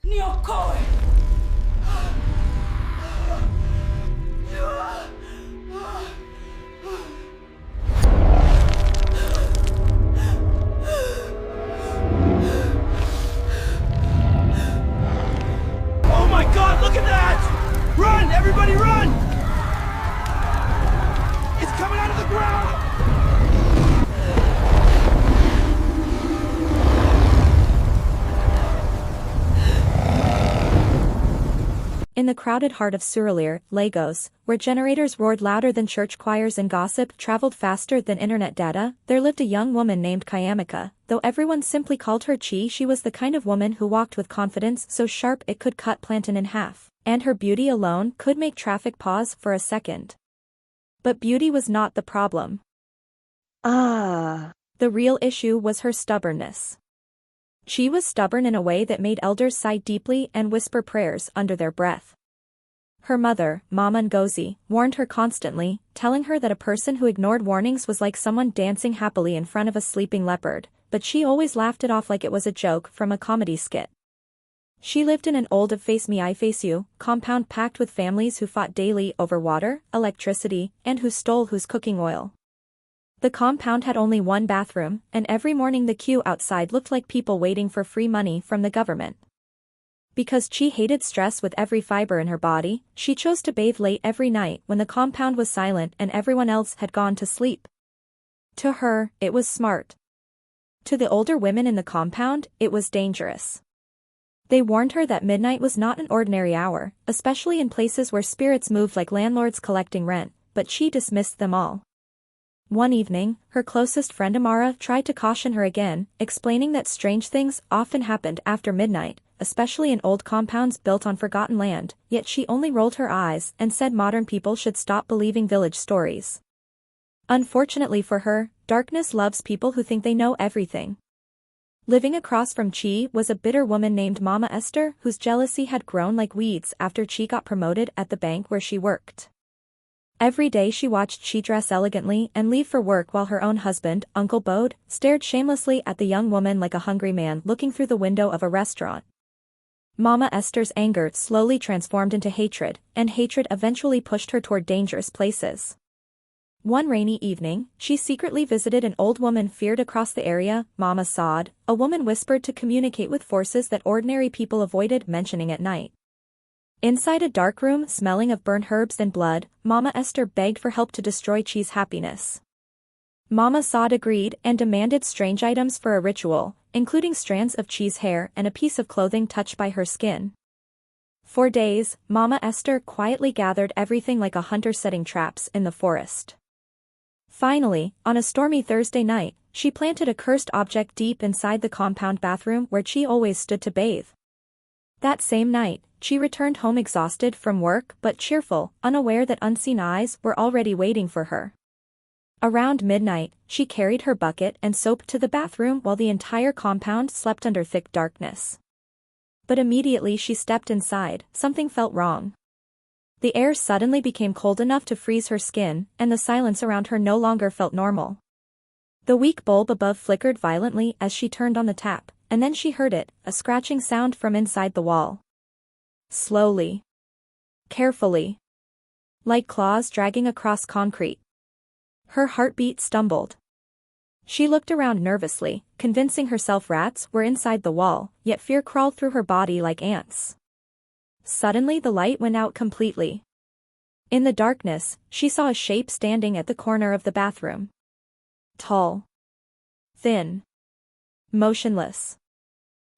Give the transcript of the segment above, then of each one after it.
Nyokoi! Oh my god, look at that! Run! Everybody run! It's coming out of the ground! In the crowded heart of Surulere, Lagos, where generators roared louder than church choirs and gossip traveled faster than internet data, there lived a young woman named Kayamika. Though everyone simply called her Chi, she was the kind of woman who walked with confidence so sharp it could cut plantain in half, and her beauty alone could make traffic pause for a second. But beauty was not the problem. The real issue was her stubbornness. She was stubborn in a way that made elders sigh deeply and whisper prayers under their breath. Her mother, Mama Ngozi, warned her constantly, telling her that a person who ignored warnings was like someone dancing happily in front of a sleeping leopard, but she always laughed it off like it was a joke from a comedy skit. She lived in an old face me I face you compound packed with families who fought daily over water, electricity, and who stole whose cooking oil. The compound had only one bathroom, and every morning the queue outside looked like people waiting for free money from the government. Because Chi hated stress with every fiber in her body, she chose to bathe late every night when the compound was silent and everyone else had gone to sleep. To her, it was smart. To the older women in the compound, it was dangerous. They warned her that midnight was not an ordinary hour, especially in places where spirits moved like landlords collecting rent, but she dismissed them all. One evening, her closest friend Amara tried to caution her again, explaining that strange things often happened after midnight, especially in old compounds built on forgotten land, yet she only rolled her eyes and said modern people should stop believing village stories. Unfortunately for her, darkness loves people who think they know everything. Living across from Chi was a bitter woman named Mama Esther whose jealousy had grown like weeds after Chi got promoted at the bank where she worked. Every day she watched Chi dress elegantly and leave for work while her own husband, Uncle Bode, stared shamelessly at the young woman like a hungry man looking through the window of a restaurant. Mama Esther's anger slowly transformed into hatred, and hatred eventually pushed her toward dangerous places. One rainy evening, she secretly visited an old woman feared across the area, Mama Saad, a woman whispered to communicate with forces that ordinary people avoided mentioning at night. Inside a dark room smelling of burnt herbs and blood, Mama Esther begged for help to destroy Chi's happiness. Mama Saad agreed and demanded strange items for a ritual, including strands of Chi's hair and a piece of clothing touched by her skin. For days, Mama Esther quietly gathered everything like a hunter setting traps in the forest. Finally, on a stormy Thursday night, she planted a cursed object deep inside the compound bathroom where Chi always stood to bathe. That same night, Chi returned home exhausted from work but cheerful, unaware that unseen eyes were already waiting for her. Around midnight, she carried her bucket and soap to the bathroom while the entire compound slept under thick darkness. But immediately she stepped inside, something felt wrong. The air suddenly became cold enough to freeze her skin, and the silence around her no longer felt normal. The weak bulb above flickered violently as she turned on the tap, and then she heard it, a scratching sound from inside the wall. Slowly. Carefully. Like claws dragging across concrete. Her heartbeat stumbled. She looked around nervously, convincing herself rats were inside the wall, yet fear crawled through her body like ants. Suddenly the light went out completely. In the darkness, she saw a shape standing at the corner of the bathroom. Tall. Thin. Motionless.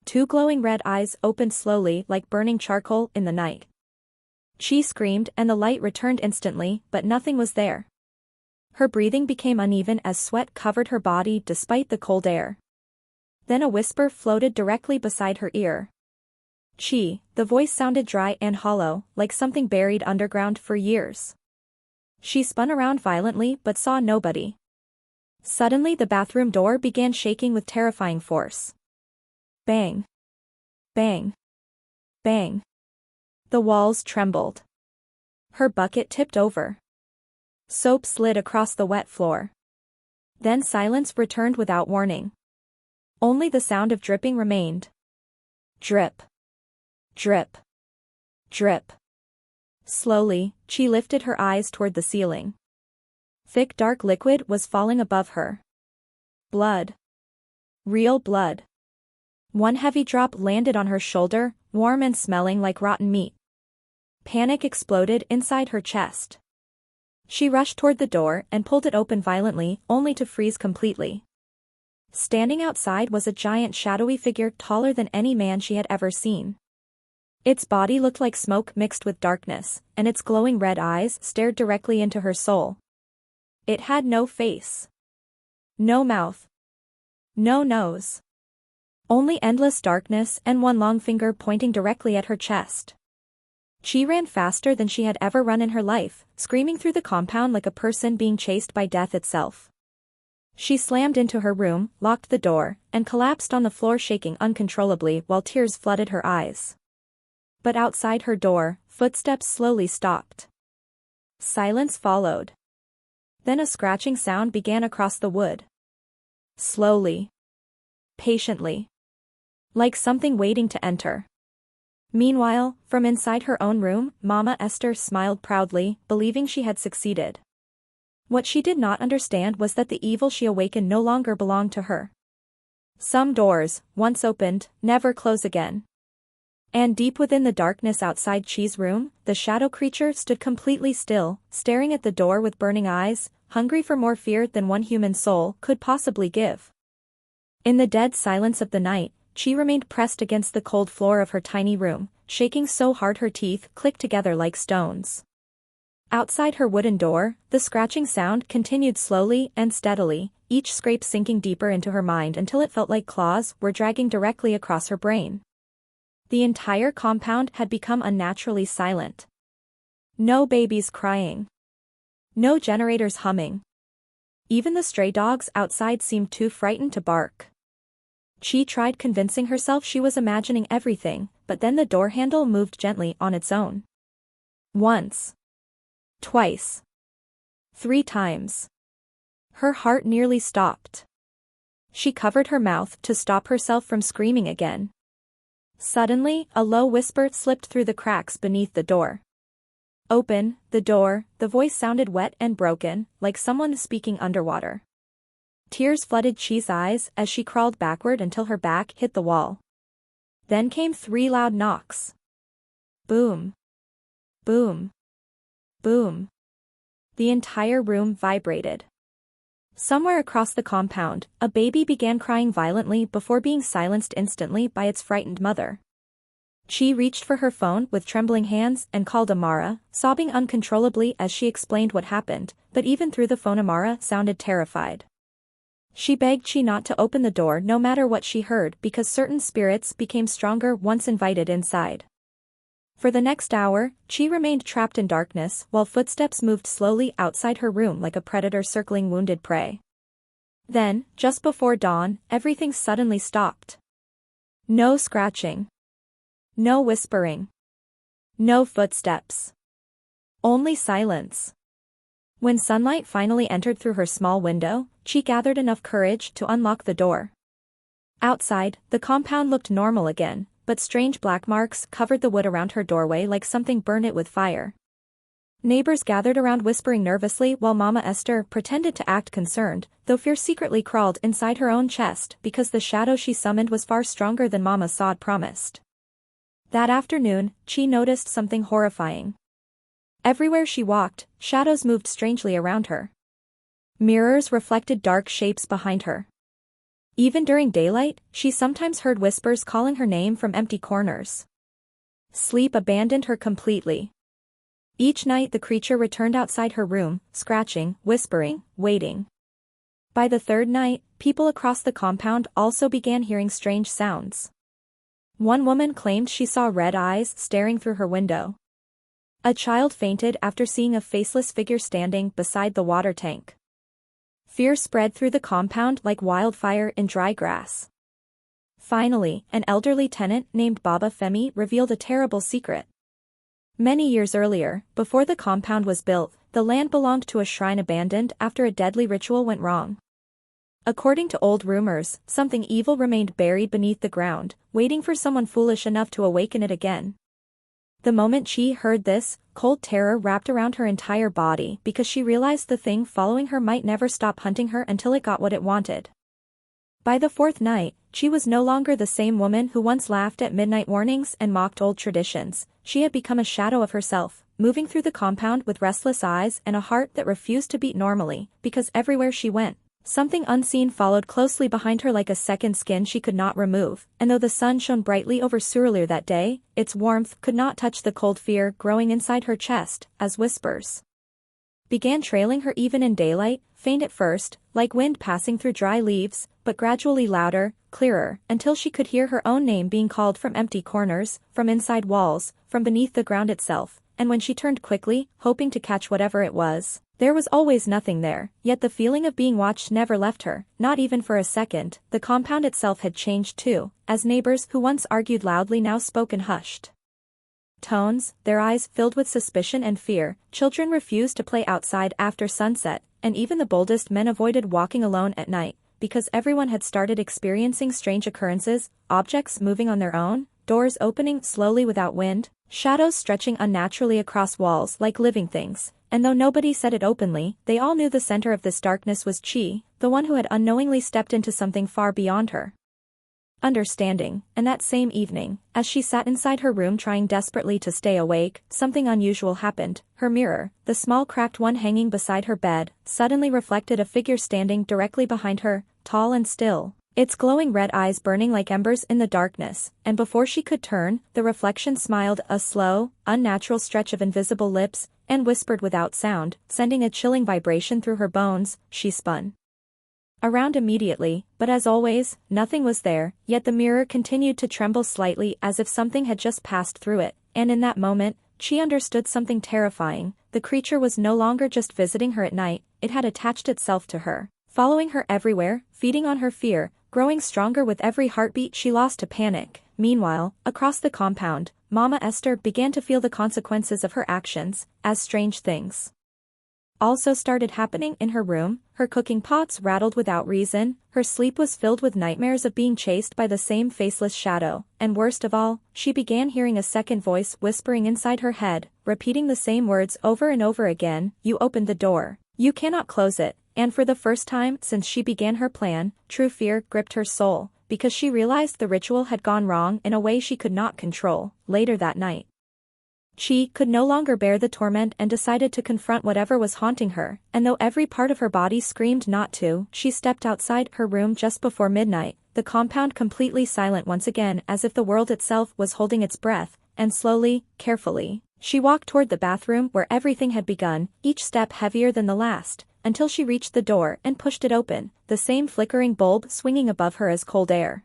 Two glowing red eyes opened slowly like burning charcoal in the night. Chi screamed and the light returned instantly, but nothing was there. Her breathing became uneven as sweat covered her body despite the cold air. Then a whisper floated directly beside her ear. Chi, the voice sounded dry and hollow, like something buried underground for years. She spun around violently but saw nobody. Suddenly the bathroom door began shaking with terrifying force. Bang. Bang. Bang. The walls trembled. Her bucket tipped over. Soap slid across the wet floor. Then silence returned without warning. Only the sound of dripping remained. Drip. Drip. Drip. Slowly, she lifted her eyes toward the ceiling. Thick dark liquid was falling above her. Blood. Real blood. One heavy drop landed on her shoulder, warm and smelling like rotten meat. Panic exploded inside her chest. She rushed toward the door and pulled it open violently, only to freeze completely. Standing outside was a giant shadowy figure taller than any man she had ever seen. Its body looked like smoke mixed with darkness, and its glowing red eyes stared directly into her soul. It had no face. No mouth. No nose. Only endless darkness and one long finger pointing directly at her chest. She ran faster than she had ever run in her life, screaming through the compound like a person being chased by death itself. She slammed into her room, locked the door, and collapsed on the floor shaking uncontrollably while tears flooded her eyes. But outside her door, footsteps slowly stopped. Silence followed. Then a scratching sound began across the wood. Slowly. Patiently. Like something waiting to enter. Meanwhile, from inside her own room, Mama Esther smiled proudly, believing she had succeeded. What she did not understand was that the evil she awakened no longer belonged to her. Some doors, once opened, never close again. And deep within the darkness outside Chi's room, the shadow creature stood completely still, staring at the door with burning eyes, hungry for more fear than one human soul could possibly give. In the dead silence of the night, Chi remained pressed against the cold floor of her tiny room, shaking so hard her teeth clicked together like stones. Outside her wooden door, the scratching sound continued slowly and steadily, each scrape sinking deeper into her mind until it felt like claws were dragging directly across her brain. The entire compound had become unnaturally silent. No babies crying. No generators humming. Even the stray dogs outside seemed too frightened to bark. Chi tried convincing herself she was imagining everything, but then the door handle moved gently on its own. Once. Twice. 3 times. Her heart nearly stopped. She covered her mouth to stop herself from screaming again. Suddenly, a low whisper slipped through the cracks beneath the door. Open the door, the voice sounded wet and broken, like someone speaking underwater. Tears flooded Chi's eyes as she crawled backward until her back hit the wall. Then came 3 loud knocks. Boom. Boom. Boom. The entire room vibrated. Somewhere across the compound, a baby began crying violently before being silenced instantly by its frightened mother. Chi reached for her phone with trembling hands and called Amara, sobbing uncontrollably as she explained what happened, but even through the phone Amara sounded terrified. She begged Chi not to open the door no matter what she heard because certain spirits became stronger once invited inside. For the next hour, Chi remained trapped in darkness while footsteps moved slowly outside her room like a predator circling wounded prey. Then, just before dawn, everything suddenly stopped. No scratching. No whispering. No footsteps. Only silence. When sunlight finally entered through her small window, Chi gathered enough courage to unlock the door. Outside, the compound looked normal again, but strange black marks covered the wood around her doorway like something burned it with fire. Neighbors gathered around whispering nervously while Mama Esther pretended to act concerned, though fear secretly crawled inside her own chest because the shadow she summoned was far stronger than Mama Sod promised. That afternoon, Chi noticed something horrifying. Everywhere she walked, shadows moved strangely around her. Mirrors reflected dark shapes behind her. Even during daylight, she sometimes heard whispers calling her name from empty corners. Sleep abandoned her completely. Each night the creature returned outside her room, scratching, whispering, waiting. By the 3rd night, people across the compound also began hearing strange sounds. One woman claimed she saw red eyes staring through her window. A child fainted after seeing a faceless figure standing beside the water tank. Fear spread through the compound like wildfire in dry grass. Finally, an elderly tenant named Baba Femi revealed a terrible secret. Many years earlier, before the compound was built, the land belonged to a shrine abandoned after a deadly ritual went wrong. According to old rumors, something evil remained buried beneath the ground, waiting for someone foolish enough to awaken it again. The moment she heard this, cold terror wrapped around her entire body because she realized the thing following her might never stop hunting her until it got what it wanted. By the fourth night, she was no longer the same woman who once laughed at midnight warnings and mocked old traditions. She had become a shadow of herself, moving through the compound with restless eyes and a heart that refused to beat normally, because everywhere she went, something unseen followed closely behind her like a second skin she could not remove, and though the sun shone brightly over Surulere that day, its warmth could not touch the cold fear growing inside her chest, as whispers began trailing her even in daylight, faint at first, like wind passing through dry leaves, but gradually louder, clearer, until she could hear her own name being called from empty corners, from inside walls, from beneath the ground itself, and when she turned quickly, hoping to catch whatever it was, there was always nothing there, yet the feeling of being watched never left her, not even for a second. The compound itself had changed too, as neighbors who once argued loudly now spoke in hushed tones, their eyes filled with suspicion and fear. Children refused to play outside after sunset, and even the boldest men avoided walking alone at night, because everyone had started experiencing strange occurrences, objects moving on their own, doors opening slowly without wind, shadows stretching unnaturally across walls like living things, and though nobody said it openly, they all knew the center of this darkness was Chi, the one who had unknowingly stepped into something far beyond her understanding. And that same evening, as she sat inside her room trying desperately to stay awake, something unusual happened. Her mirror, the small cracked one hanging beside her bed, suddenly reflected a figure standing directly behind her, tall and still, its glowing red eyes burning like embers in the darkness, and before she could turn, the reflection smiled, a slow, unnatural stretch of invisible lips, and whispered without sound, sending a chilling vibration through her bones. She spun around immediately, but as always, nothing was there, yet the mirror continued to tremble slightly as if something had just passed through it, and in that moment, she understood something terrifying. The creature was no longer just visiting her at night, it had attached itself to her, following her everywhere, feeding on her fear, growing stronger with every heartbeat. She lost to panic. Meanwhile, across the compound, Mama Esther began to feel the consequences of her actions, as strange things also started happening in her room. Her cooking pots rattled without reason, her sleep was filled with nightmares of being chased by the same faceless shadow, and worst of all, she began hearing a second voice whispering inside her head, repeating the same words over and over again. You opened the door. You cannot close it. And for the first time since she began her plan, true fear gripped her soul, because she realized the ritual had gone wrong in a way she could not control. Later that night, she could no longer bear the torment and decided to confront whatever was haunting her, and though every part of her body screamed not to, she stepped outside her room just before midnight, the compound completely silent once again as if the world itself was holding its breath, and slowly, carefully, she walked toward the bathroom where everything had begun, each step heavier than the last, until she reached the door and pushed it open, the same flickering bulb swinging above her as cold air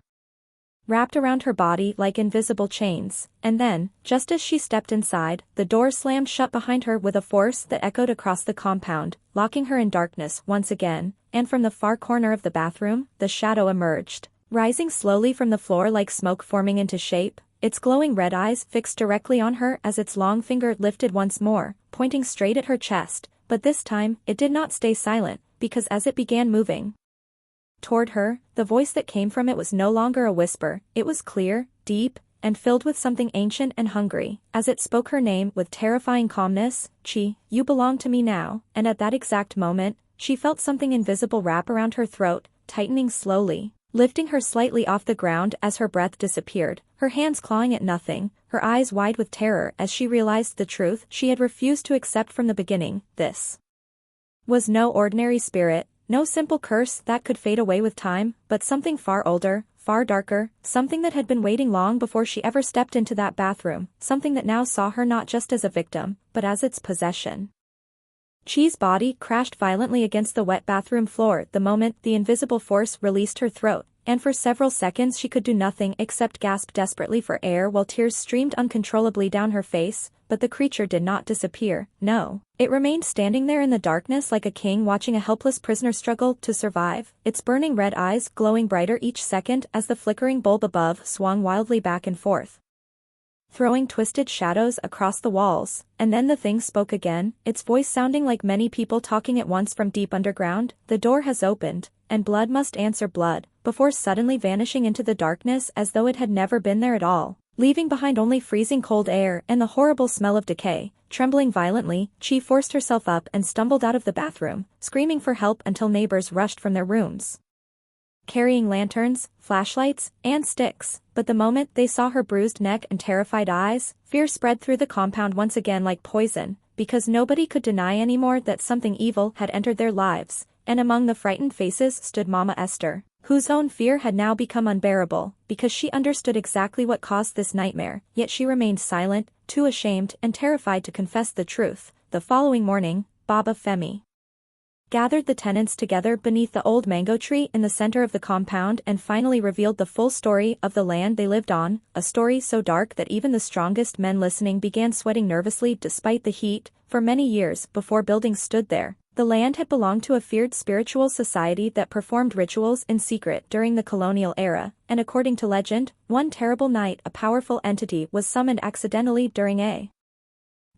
wrapped around her body like invisible chains, and then, just as she stepped inside, the door slammed shut behind her with a force that echoed across the compound, locking her in darkness once again, and from the far corner of the bathroom, the shadow emerged, rising slowly from the floor like smoke forming into shape, its glowing red eyes fixed directly on her as its long finger lifted once more, pointing straight at her chest, but this time, it did not stay silent, because as it began moving toward her, the voice that came from it was no longer a whisper, it was clear, deep, and filled with something ancient and hungry, as it spoke her name with terrifying calmness. Chi, you belong to me now. And at that exact moment, she felt something invisible wrap around her throat, tightening slowly, lifting her slightly off the ground as her breath disappeared, her hands clawing at nothing, her eyes wide with terror as she realized the truth she had refused to accept from the beginning. This was no ordinary spirit, no simple curse that could fade away with time, but something far older, far darker, something that had been waiting long before she ever stepped into that bathroom, something that now saw her not just as a victim, but as its possession. Chi's body crashed violently against the wet bathroom floor the moment the invisible force released her throat, and for several seconds she could do nothing except gasp desperately for air while tears streamed uncontrollably down her face. But the creature did not disappear. No, it remained standing there in the darkness like a king watching a helpless prisoner struggle to survive, its burning red eyes glowing brighter each second as the flickering bulb above swung wildly back and forth, throwing twisted shadows across the walls. And then the thing spoke again, its voice sounding like many people talking at once from deep underground. The door has opened, and blood must answer blood, before suddenly vanishing into the darkness as though it had never been there at all, leaving behind only freezing cold air and the horrible smell of decay. Trembling violently, Chi forced herself up and stumbled out of the bathroom, screaming for help until neighbors rushed from their rooms, carrying lanterns, flashlights, and sticks. But the moment they saw her bruised neck and terrified eyes, fear spread through the compound once again like poison, because nobody could deny anymore that something evil had entered their lives, and among the frightened faces stood Mama Esther, whose own fear had now become unbearable, because she understood exactly what caused this nightmare, yet she remained silent, too ashamed and terrified to confess the truth. The following morning, Baba Femi gathered the tenants together beneath the old mango tree in the center of the compound and finally revealed the full story of the land they lived on, a story so dark that even the strongest men listening began sweating nervously despite the heat. For many years before buildings stood there, the land had belonged to a feared spiritual society that performed rituals in secret during the colonial era, and according to legend, one terrible night a powerful entity was summoned accidentally during a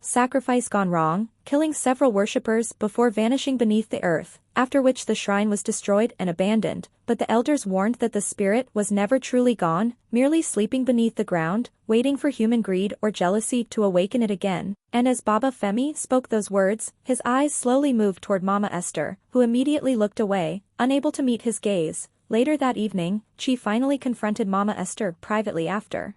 sacrifice gone wrong, killing several worshippers before vanishing beneath the earth, after which the shrine was destroyed and abandoned. But the elders warned that the spirit was never truly gone, merely sleeping beneath the ground, waiting for human greed or jealousy to awaken it again. And as Baba Femi spoke those words, his eyes slowly moved toward Mama Esther, who immediately looked away, unable to meet his gaze. Later that evening, Chi finally confronted Mama Esther privately after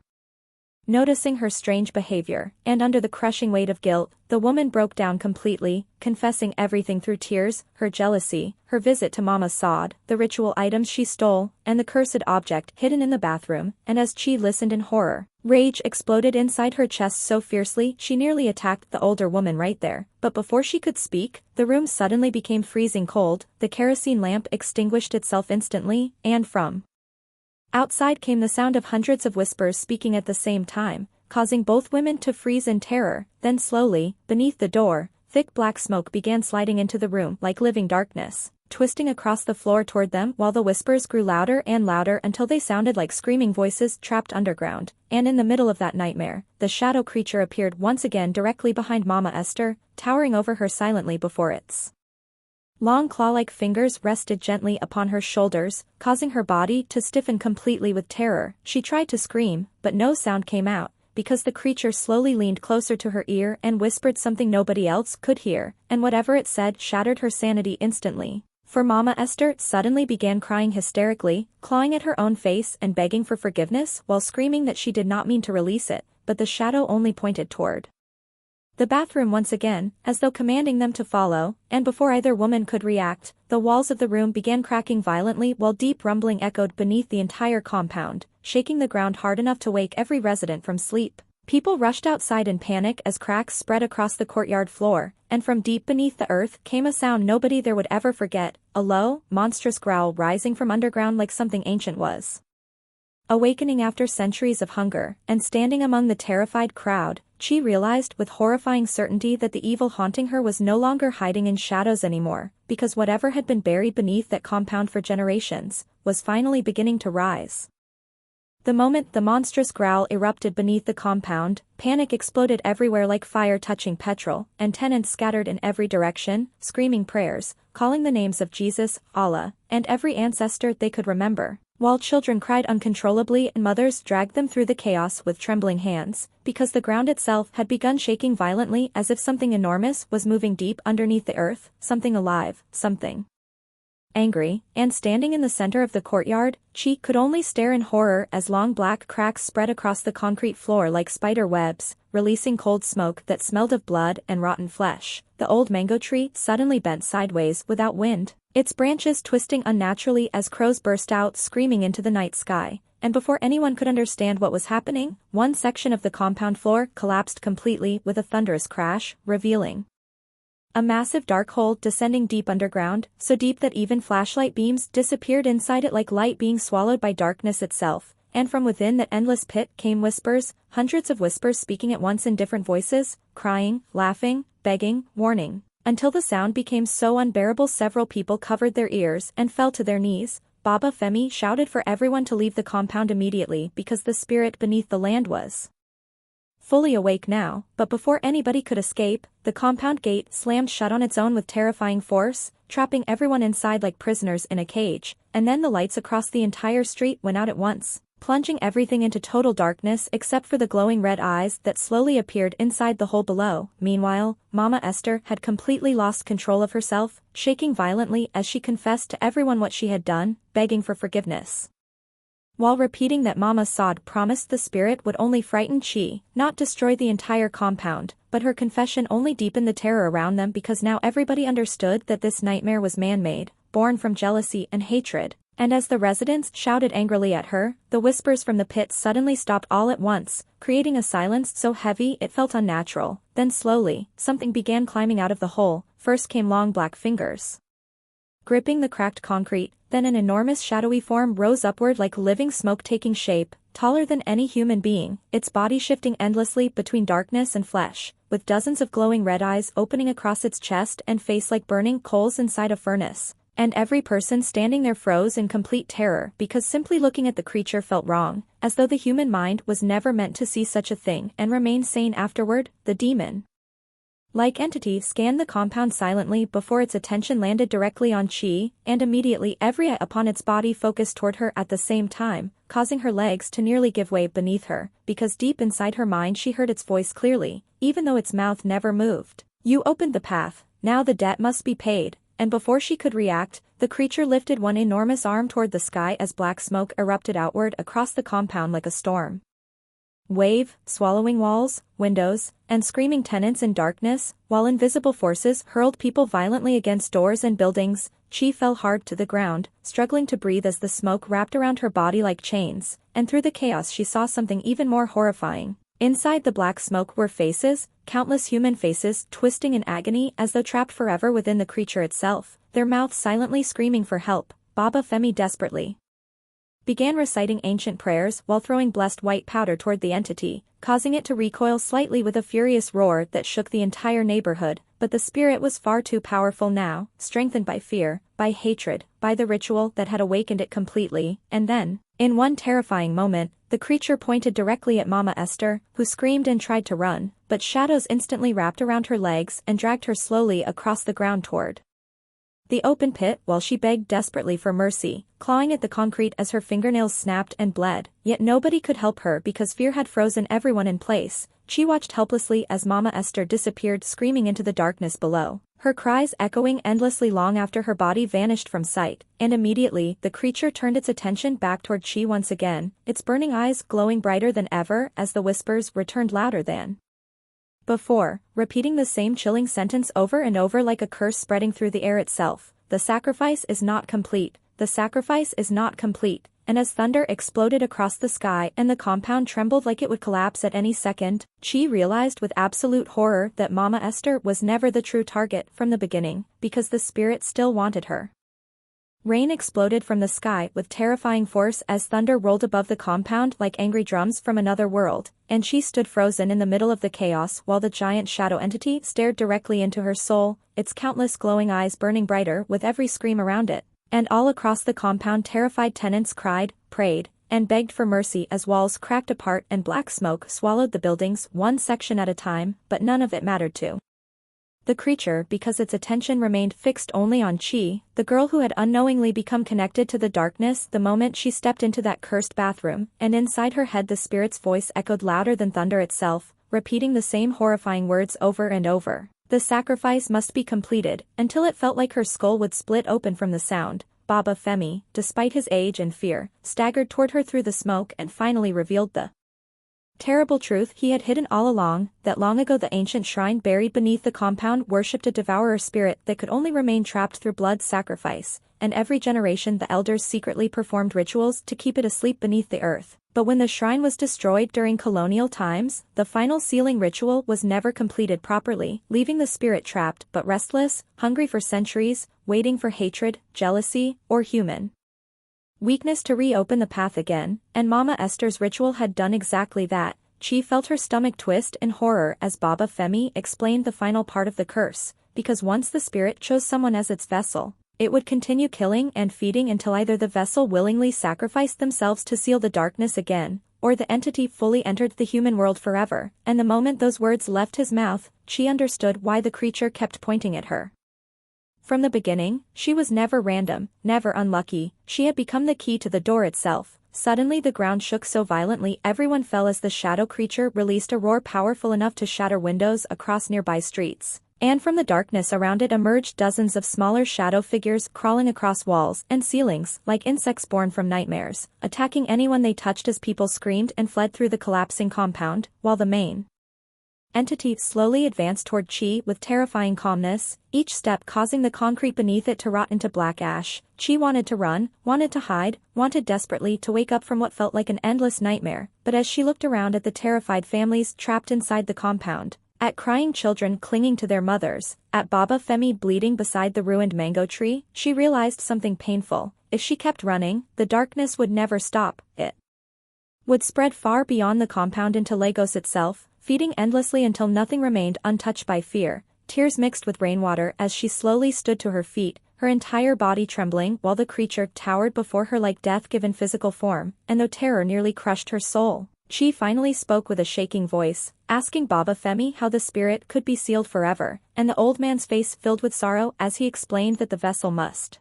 noticing her strange behavior, and under the crushing weight of guilt, the woman broke down completely, confessing everything through tears, her jealousy, her visit to Mama Saad, the ritual items she stole, and the cursed object hidden in the bathroom. And as Chi listened in horror, rage exploded inside her chest so fiercely she nearly attacked the older woman right there. But before she could speak, the room suddenly became freezing cold, the kerosene lamp extinguished itself instantly, and from outside came the sound of hundreds of whispers speaking at the same time, causing both women to freeze in terror. Then slowly, beneath the door, thick black smoke began sliding into the room like living darkness, twisting across the floor toward them while the whispers grew louder and louder until they sounded like screaming voices trapped underground. And in the middle of that nightmare, the shadow creature appeared once again directly behind Mama Esther, towering over her silently before its long claw-like fingers rested gently upon her shoulders, causing her body to stiffen completely with terror. She tried to scream, but no sound came out, because the creature slowly leaned closer to her ear and whispered something nobody else could hear, and whatever it said shattered her sanity instantly. For Mama Esther suddenly began crying hysterically, clawing at her own face and begging for forgiveness while screaming that she did not mean to release it, but the shadow only pointed toward the bathroom once again, as though commanding them to follow, and before either woman could react, the walls of the room began cracking violently while deep rumbling echoed beneath the entire compound, shaking the ground hard enough to wake every resident from sleep. People rushed outside in panic as cracks spread across the courtyard floor, and from deep beneath the earth came a sound nobody there would ever forget, a low, monstrous growl rising from underground like something ancient was awakening after centuries of hunger. And standing among the terrified crowd, Chi realized with horrifying certainty that the evil haunting her was no longer hiding in shadows anymore, because whatever had been buried beneath that compound for generations was finally beginning to rise. The moment the monstrous growl erupted beneath the compound, panic exploded everywhere like fire touching petrol, and tenants scattered in every direction, screaming prayers, calling the names of Jesus, Allah, and every ancestor they could remember, while children cried uncontrollably and mothers dragged them through the chaos with trembling hands, because the ground itself had begun shaking violently as if something enormous was moving deep underneath the earth, something alive, something angry. And standing in the center of the courtyard, Chi could only stare in horror as long black cracks spread across the concrete floor like spider webs, releasing cold smoke that smelled of blood and rotten flesh. The old mango tree suddenly bent sideways without wind, its branches twisting unnaturally as crows burst out screaming into the night sky. And before anyone could understand what was happening, one section of the compound floor collapsed completely with a thunderous crash, revealing a massive dark hole descending deep underground, so deep that even flashlight beams disappeared inside it like light being swallowed by darkness itself. And from within that endless pit came whispers, hundreds of whispers speaking at once in different voices, crying, laughing, begging, warning, until the sound became so unbearable several people covered their ears and fell to their knees. Baba Femi shouted for everyone to leave the compound immediately because the spirit beneath the land was fully awake now. But before anybody could escape, the compound gate slammed shut on its own with terrifying force, trapping everyone inside like prisoners in a cage, and then the lights across the entire street went out at once, plunging everything into total darkness except for the glowing red eyes that slowly appeared inside the hole below. Meanwhile, Mama Esther had completely lost control of herself, shaking violently as she confessed to everyone what she had done, begging for forgiveness. While repeating that Mama Sod promised the spirit would only frighten Chi, not destroy the entire compound, but her confession only deepened the terror around them because now everybody understood that this nightmare was man-made, born from jealousy and hatred. And as the residents shouted angrily at her, the whispers from the pit suddenly stopped all at once, creating a silence so heavy it felt unnatural. Then slowly, something began climbing out of the hole. First came long black fingers, gripping the cracked concrete, then an enormous shadowy form rose upward like living smoke taking shape, taller than any human being, its body shifting endlessly between darkness and flesh, with dozens of glowing red eyes opening across its chest and face like burning coals inside a furnace. And every person standing there froze in complete terror because simply looking at the creature felt wrong, as though the human mind was never meant to see such a thing and remain sane afterward. The demon-like entity scanned the compound silently before its attention landed directly on Chi, and immediately every eye upon its body focused toward her at the same time, causing her legs to nearly give way beneath her, because deep inside her mind she heard its voice clearly, even though its mouth never moved. "You opened the path, now the debt must be paid." And before she could react, the creature lifted one enormous arm toward the sky as black smoke erupted outward across the compound like a storm wave, swallowing walls, windows, and screaming tenants in darkness, while invisible forces hurled people violently against doors and buildings. Chi fell hard to the ground, struggling to breathe as the smoke wrapped around her body like chains, and through the chaos she saw something even more horrifying. Inside the black smoke were faces, countless human faces twisting in agony as though trapped forever within the creature itself, their mouths silently screaming for help. Baba Femi desperately began reciting ancient prayers while throwing blessed white powder toward the entity, causing it to recoil slightly with a furious roar that shook the entire neighborhood. But the spirit was far too powerful now, strengthened by fear, by hatred, by the ritual that had awakened it completely. And then, in one terrifying moment, the creature pointed directly at Mama Esther, who screamed and tried to run, but shadows instantly wrapped around her legs and dragged her slowly across the ground toward the open pit while she begged desperately for mercy, clawing at the concrete as her fingernails snapped and bled. Yet nobody could help her because fear had frozen everyone in place. She watched helplessly as Mama Esther disappeared screaming into the darkness below, her cries echoing endlessly long after her body vanished from sight, and immediately the creature turned its attention back toward Chi once again, its burning eyes glowing brighter than ever as the whispers returned louder than before, repeating the same chilling sentence over and over like a curse spreading through the air itself. "The sacrifice is not complete. The sacrifice is not complete." And as thunder exploded across the sky and the compound trembled like it would collapse at any second, Chi realized with absolute horror that Mama Esther was never the true target from the beginning, because the spirit still wanted her. Rain exploded from the sky with terrifying force as thunder rolled above the compound like angry drums from another world, and she stood frozen in the middle of the chaos while the giant shadow entity stared directly into her soul, its countless glowing eyes burning brighter with every scream around it. And all across the compound terrified tenants cried, prayed, and begged for mercy as walls cracked apart and black smoke swallowed the buildings one section at a time, but none of it mattered to the creature because its attention remained fixed only on Chi, the girl who had unknowingly become connected to the darkness the moment she stepped into that cursed bathroom, and inside her head the spirit's voice echoed louder than thunder itself, repeating the same horrifying words over and over. The sacrifice must be completed, until it felt like her skull would split open from the sound. Baba Femi, despite his age and fear, staggered toward her through the smoke and finally revealed the terrible truth he had hidden all along, that long ago the ancient shrine buried beneath the compound worshipped a devourer spirit that could only remain trapped through blood sacrifice, and every generation the elders secretly performed rituals to keep it asleep beneath the earth. But when the shrine was destroyed during colonial times, the final sealing ritual was never completed properly, leaving the spirit trapped but restless, hungry for centuries, waiting for hatred, jealousy, or human weakness to reopen the path again, and Mama Esther's ritual had done exactly that. Chi felt her stomach twist in horror as Baba Femi explained the final part of the curse, because once the spirit chose someone as its vessel, it would continue killing and feeding until either the vessel willingly sacrificed themselves to seal the darkness again, or the entity fully entered the human world forever. And the moment those words left his mouth, Chi understood why the creature kept pointing at her. From the beginning, she was never random, never unlucky, she had become the key to the door itself. Suddenly the ground shook so violently everyone fell as the shadow creature released a roar powerful enough to shatter windows across nearby streets. And from the darkness around it emerged dozens of smaller shadow figures crawling across walls and ceilings like insects born from nightmares, attacking anyone they touched as people screamed and fled through the collapsing compound, while the main entity slowly advanced toward Chi with terrifying calmness, each step causing the concrete beneath it to rot into black ash. Chi wanted to run, wanted to hide, wanted desperately to wake up from what felt like an endless nightmare, but as she looked around at the terrified families trapped inside the compound, at crying children clinging to their mothers, at Baba Femi bleeding beside the ruined mango tree, she realized something painful. If she kept running, the darkness would never stop, it would spread far beyond the compound into Lagos itself, feeding endlessly until nothing remained untouched by fear. Tears mixed with rainwater as she slowly stood to her feet, her entire body trembling while the creature towered before her like death given physical form, and though terror nearly crushed her soul, she finally spoke with a shaking voice, asking Baba Femi how the spirit could be sealed forever, and the old man's face filled with sorrow as he explained that the vessel must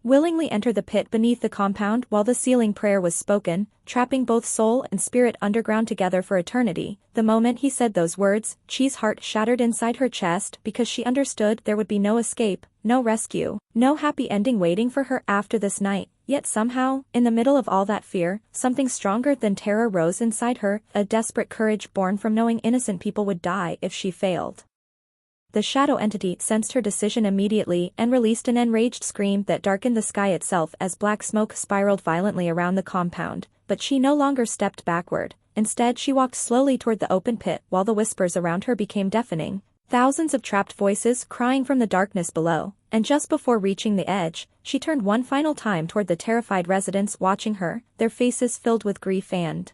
willingly enter the pit beneath the compound while the sealing prayer was spoken, trapping both soul and spirit underground together for eternity. The moment he said those words, Chi's heart shattered inside her chest because she understood there would be no escape, no rescue, no happy ending waiting for her after this night. Yet somehow, in the middle of all that fear, something stronger than terror rose inside her, a desperate courage born from knowing innocent people would die if she failed. The shadow entity sensed her decision immediately and released an enraged scream that darkened the sky itself as black smoke spiraled violently around the compound, but she no longer stepped backward. Instead she walked slowly toward the open pit while the whispers around her became deafening. Thousands of trapped voices crying from the darkness below, and just before reaching the edge, she turned one final time toward the terrified residents watching her, their faces filled with grief and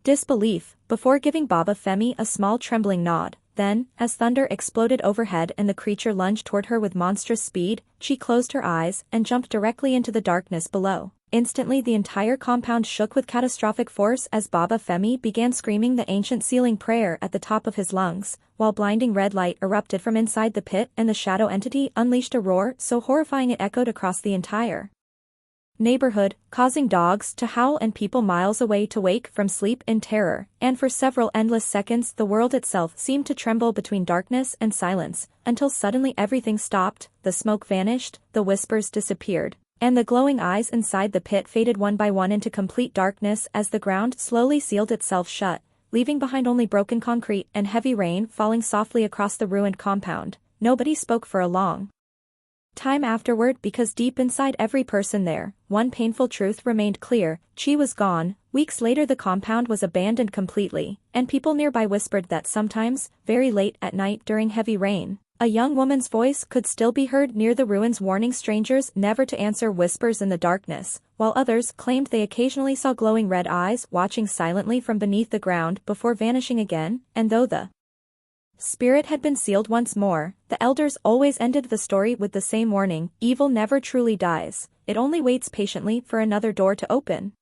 disbelief, before giving Baba Femi a small trembling nod. Then, as thunder exploded overhead and the creature lunged toward her with monstrous speed, she closed her eyes and jumped directly into the darkness below. Instantly the entire compound shook with catastrophic force as Baba Femi began screaming the ancient sealing prayer at the top of his lungs, while blinding red light erupted from inside the pit and the shadow entity unleashed a roar so horrifying it echoed across the entire neighborhood, causing dogs to howl and people miles away to wake from sleep in terror, and for several endless seconds the world itself seemed to tremble between darkness and silence, until suddenly everything stopped, the smoke vanished, the whispers disappeared, and the glowing eyes inside the pit faded one by one into complete darkness as the ground slowly sealed itself shut, leaving behind only broken concrete and heavy rain falling softly across the ruined compound. Nobody spoke for a long time afterward because deep inside every person there, one painful truth remained clear: Chi was gone. Weeks later the compound was abandoned completely, and people nearby whispered that sometimes, very late at night during heavy rain, a young woman's voice could still be heard near the ruins warning strangers never to answer whispers in the darkness, while others claimed they occasionally saw glowing red eyes watching silently from beneath the ground before vanishing again. And though the spirit had been sealed once more, the elders always ended the story with the same warning: evil never truly dies, it only waits patiently for another door to open.